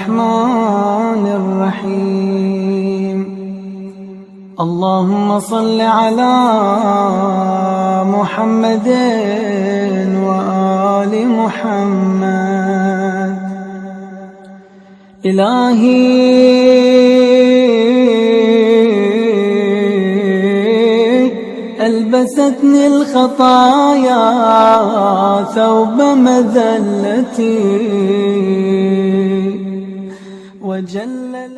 الرحمن الرحيم اللهم صل على محمد وآل محمد إلهي ألبستني الخطايا ثوب مذلتي وجلل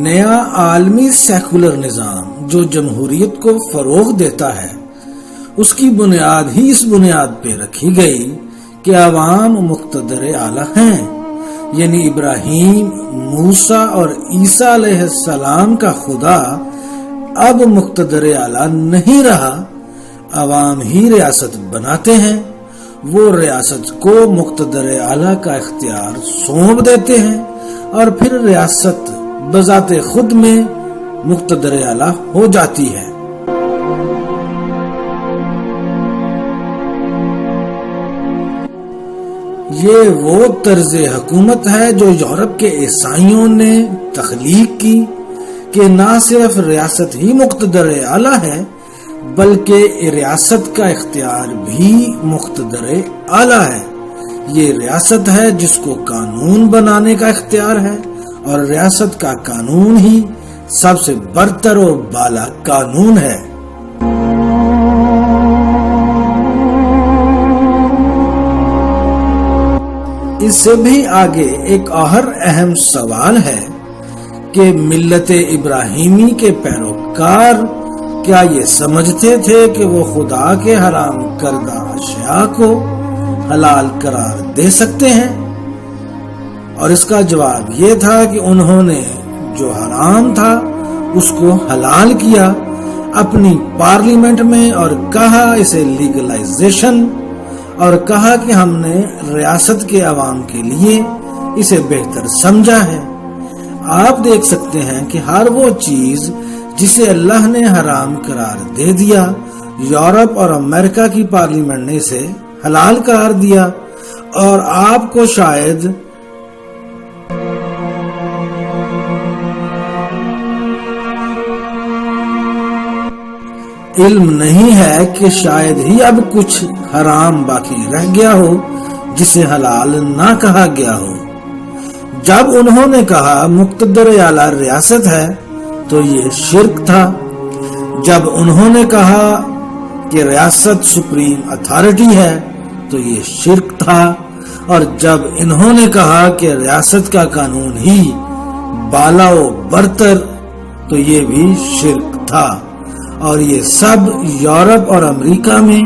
نیا عالمی سیکولر نظام جو جمہوریت کو فروغ دیتا ہے، اس کی بنیاد ہی اس بنیاد پہ رکھی گئی کہ عوام مقتدر اعلی ہیں، یعنی ابراہیم، موسیٰ اور عیسیٰ علیہ السلام کا خدا اب مقتدر اعلی نہیں رہا، عوام ہی ریاست بناتے ہیں، وہ ریاست کو مقتدر اعلی کا اختیار سونپ دیتے ہیں اور پھر ریاست بذات خود میں مقتدر اعلی ہو جاتی ہے۔ یہ وہ طرز حکومت ہے جو یورپ کے عیسائیوں نے تخلیق کی کہ نہ صرف ریاست ہی مقتدر اعلی ہے بلکہ ریاست کا اختیار بھی مقتدر اعلی ہے۔ یہ ریاست ہے جس کو قانون بنانے کا اختیار ہے اور ریاست کا قانون ہی سب سے برتر و بالا قانون ہے۔ اس سے بھی آگے ایک اور اہم سوال ہے کہ ملت ابراہیمی کے پیروکار کیا یہ سمجھتے تھے کہ وہ خدا کے حرام کردہ اشیاء کو حلال قرار دے سکتے ہیں؟ اور اس کا جواب یہ تھا کہ انہوں نے جو حرام تھا اس کو حلال کیا اپنی پارلیمنٹ میں اور کہا اسے لیگلائزیشن، اور کہا کہ ہم نے ریاست کے عوام کے لیے اسے بہتر سمجھا ہے۔ آپ دیکھ سکتے ہیں کہ ہر وہ چیز جسے اللہ نے حرام قرار دے دیا، یورپ اور امریکہ کی پارلیمنٹ نے اسے حلال قرار دیا، اور آپ کو شاید علم نہیں ہے کہ شاید ہی اب کچھ حرام باقی رہ گیا ہو جسے حلال نہ کہا گیا ہو۔ جب انہوں نے کہا مقتدر اعلی ریاست ہے تو یہ شرک تھا، جب انہوں نے کہا کہ ریاست سپریم اتھارٹی ہے تو یہ شرک تھا، اور جب انہوں نے کہا کہ ریاست کا قانون ہی بالا و برتر تو یہ بھی شرک تھا۔ اور یہ سب یورپ اور امریکہ میں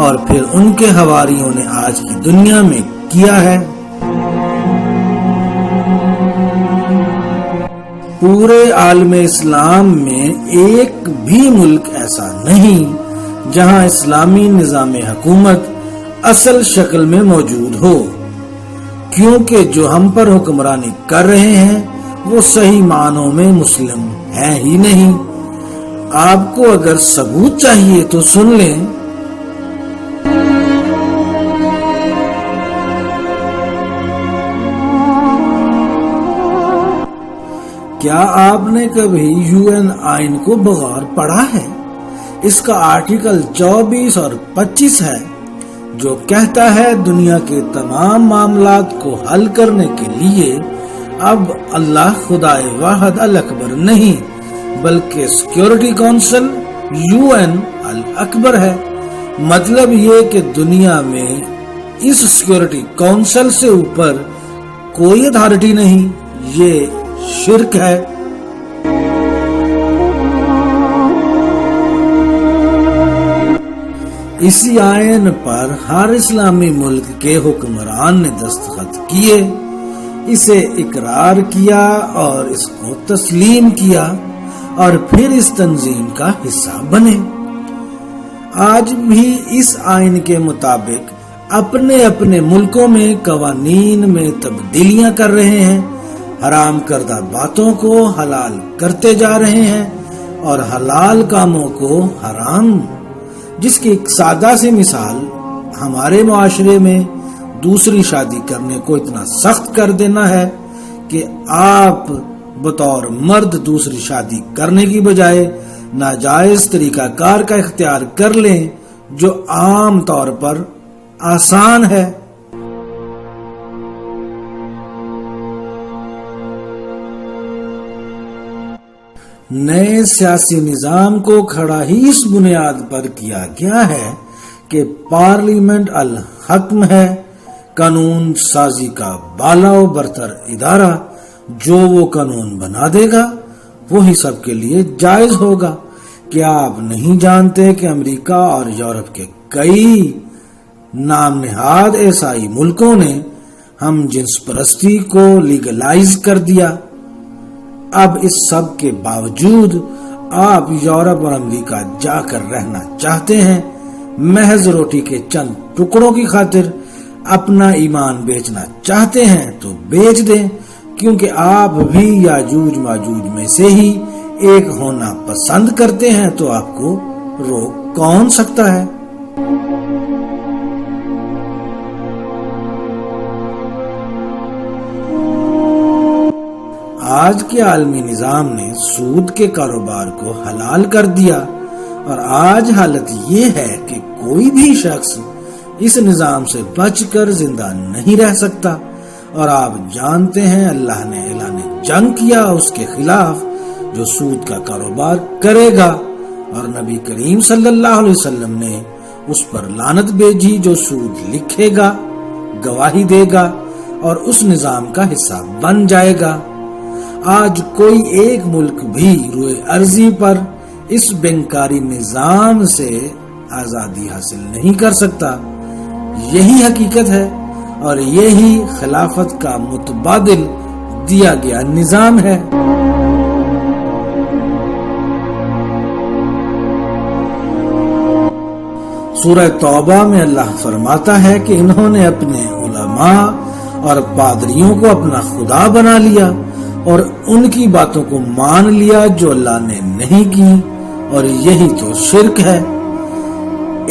اور پھر ان کے حواریوں نے آج کی دنیا میں کیا ہے۔ پورے عالم اسلام میں ایک بھی ملک ایسا نہیں جہاں اسلامی نظام حکومت اصل شکل میں موجود ہو، کیونکہ جو ہم پر حکمرانی کر رہے ہیں وہ صحیح معنوں میں مسلم ہیں ہی نہیں۔ آپ کو اگر ثبوت چاہیے تو سن لیں۔ کیا آپ نے کبھی UN آئین کو بغور پڑھا ہے؟ اس کا آرٹیکل 24 اور 25 ہے جو کہتا ہے دنیا کے تمام معاملات کو حل کرنے کے لیے اب اللہ خدائے واحد الاکبر نہیں بلکہ سیکیورٹی کونسل UN الاکبر ہے۔ مطلب یہ کہ دنیا میں اس سیکیورٹی کونسل سے اوپر کوئی اتھارٹی نہیں، یہ شرک ہے۔ اسی آئین پر ہر اسلامی ملک کے حکمران نے دستخط کیے، اسے اقرار کیا اور اس کو تسلیم کیا اور پھر اس تنظیم کا حصہ بنے۔ آج بھی اس آئین کے مطابق اپنے اپنے ملکوں میں قوانین میں تبدیلیاں کر رہے ہیں، حرام کردہ باتوں کو حلال کرتے جا رہے ہیں اور حلال کاموں کو حرام، جس کی ایک سادہ سی مثال ہمارے معاشرے میں دوسری شادی کرنے کو اتنا سخت کر دینا ہے کہ آپ بطور مرد دوسری شادی کرنے کی بجائے ناجائز طریقہ کار کا اختیار کر لیں جو عام طور پر آسان ہے۔ نئے سیاسی نظام کو کھڑا ہی اس بنیاد پر کیا گیا ہے کہ پارلیمنٹ الحکم ہے، قانون سازی کا بالا و برتر ادارہ، جو وہ قانون بنا دے گا وہی سب کے لیے جائز ہوگا۔ کیا آپ نہیں جانتے کہ امریکہ اور یورپ کے کئی نام نہاد عیسائی ملکوں نے ہم جنس پرستی کو لیگلائز کر دیا؟ اب اس سب کے باوجود آپ یورپ اور امریکہ جا کر رہنا چاہتے ہیں، محض روٹی کے چند ٹکڑوں کی خاطر اپنا ایمان بیچنا چاہتے ہیں تو بیچ دیں، کیونکہ آپ بھی یاجوج ماجوج میں سے ہی ایک ہونا پسند کرتے ہیں، تو آپ کو روک کون سکتا ہے؟ آج کے عالمی نظام نے سود کے کاروبار کو حلال کر دیا، اور آج حالت یہ ہے کہ کوئی بھی شخص اس نظام سے بچ کر زندہ نہیں رہ سکتا، اور آپ جانتے ہیں اللہ نے اعلان جنگ کیا اس کے خلاف جو سود کا کاروبار کرے گا، اور نبی کریم صلی اللہ علیہ وسلم نے اس پر لعنت بھیجی جو سود لکھے گا، گواہی دے گا اور اس نظام کا حصہ بن جائے گا۔ آج کوئی ایک ملک بھی روئے ارضی پر اس بینکاری نظام سے آزادی حاصل نہیں کر سکتا۔ یہی حقیقت ہے اور یہی خلافت کا متبادل دیا گیا نظام ہے۔ سورہ توبہ میں اللہ فرماتا ہے کہ انہوں نے اپنے علماء اور پادریوں کو اپنا خدا بنا لیا اور ان کی باتوں کو مان لیا جو اللہ نے نہیں کی، اور یہی تو شرک ہے۔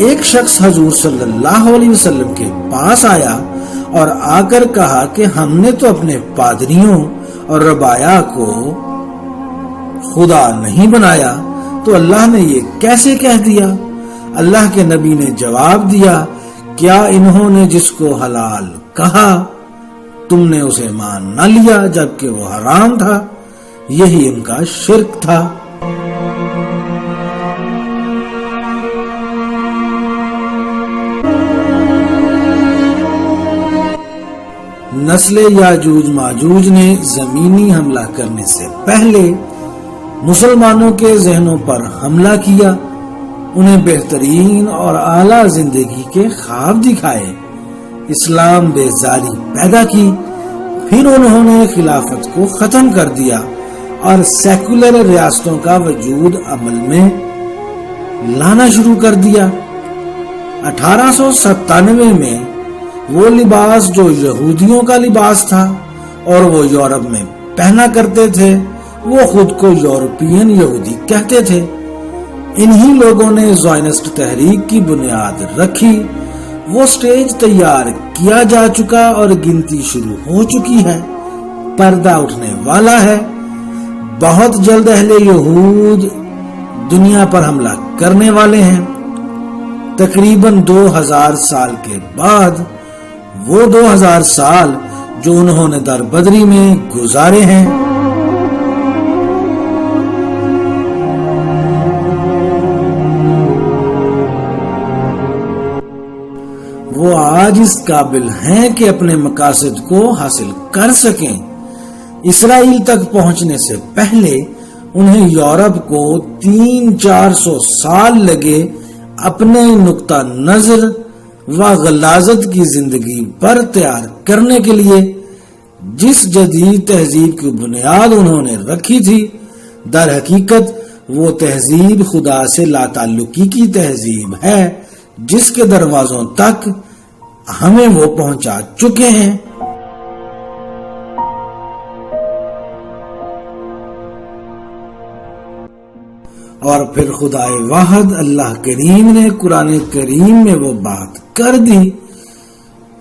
ایک شخص حضور صلی اللہ علیہ وسلم کے پاس آیا اور آ کر کہا کہ ہم نے تو اپنے پادریوں اور ربایا کو خدا نہیں بنایا، تو اللہ نے یہ کیسے کہہ دیا؟ اللہ کے نبی نے جواب دیا، کیا انہوں نے جس کو حلال کہا تم نے اسے مان نہ لیا جبکہ وہ حرام تھا؟ یہی ان کا شرک تھا۔ نسل یاجوج ماجوج نے زمینی حملہ کرنے سے پہلے مسلمانوں کے ذہنوں پر حملہ کیا، انہیں بہترین اور اعلیٰ زندگی کے خواب دکھائے، اسلام بیزاری پیدا کی، پھر انہوں نے خلافت کو ختم کر دیا اور سیکولر ریاستوں کا وجود عمل میں لانا شروع کر دیا۔ 1897 میں وہ لباس جو یہودیوں کا لباس تھا اور وہ یورپ میں پہنا کرتے تھے، وہ خود کو یورپین یہودی کہتے تھے۔ انہی لوگوں نے زائنسٹ تحریک کی بنیاد رکھی، وہ سٹیج تیار کیا جا چکا اور گنتی شروع ہو چکی ہے، پردہ اٹھنے والا ہے۔ بہت جلد اہل یہود دنیا پر حملہ کرنے والے ہیں۔ تقریباً 2000 سال کے بعد وہ 2000 سال جو انہوں نے در بدری میں گزارے ہیں، وہ آج اس قابل ہیں کہ اپنے مقاصد کو حاصل کر سکیں۔ اسرائیل تک پہنچنے سے پہلے انہیں یورپ کو 300-400 سال لگے اپنے نقطہ نظر و غلاظت کی زندگی پر تیار کرنے کے لیے۔ جس جدید تہذیب کی بنیاد انہوں نے رکھی تھی، در حقیقت وہ تہذیب خدا سے لا تعلقی کی تہذیب ہے جس کے دروازوں تک ہمیں وہ پہنچا چکے ہیں۔ اور پھر خدائے واحد اللہ کریم نے قرآن کریم میں وہ بات کر دی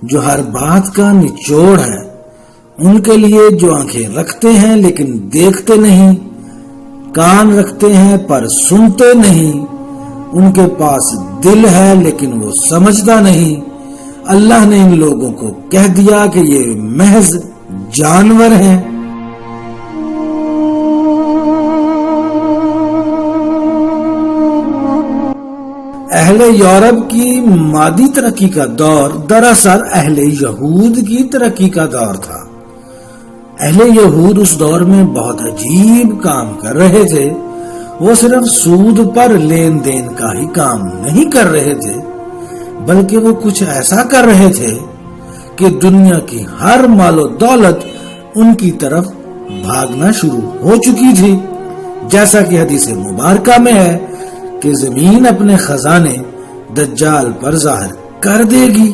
جو ہر بات کا نچوڑ ہے۔ ان کے لیے جو آنکھیں رکھتے ہیں لیکن دیکھتے نہیں، کان رکھتے ہیں پر سنتے نہیں، ان کے پاس دل ہے لیکن وہ سمجھتا نہیں، اللہ نے ان لوگوں کو کہہ دیا کہ یہ محض جانور ہیں۔ اہل یورپ کی مادی ترقی کا دور دراصل اہل یہود کی ترقی کا دور تھا۔ اہل یہود اس دور میں بہت عجیب کام کر رہے تھے۔ وہ صرف سود پر لین دین کا ہی کام نہیں کر رہے تھے، بلکہ وہ کچھ ایسا کر رہے تھے کہ دنیا کی ہر مال و دولت ان کی طرف بھاگنا شروع ہو چکی تھی، جیسا کہ حدیث مبارکہ میں ہے کہ زمین اپنے خزانے دجال پر ظاہر کر دے گی۔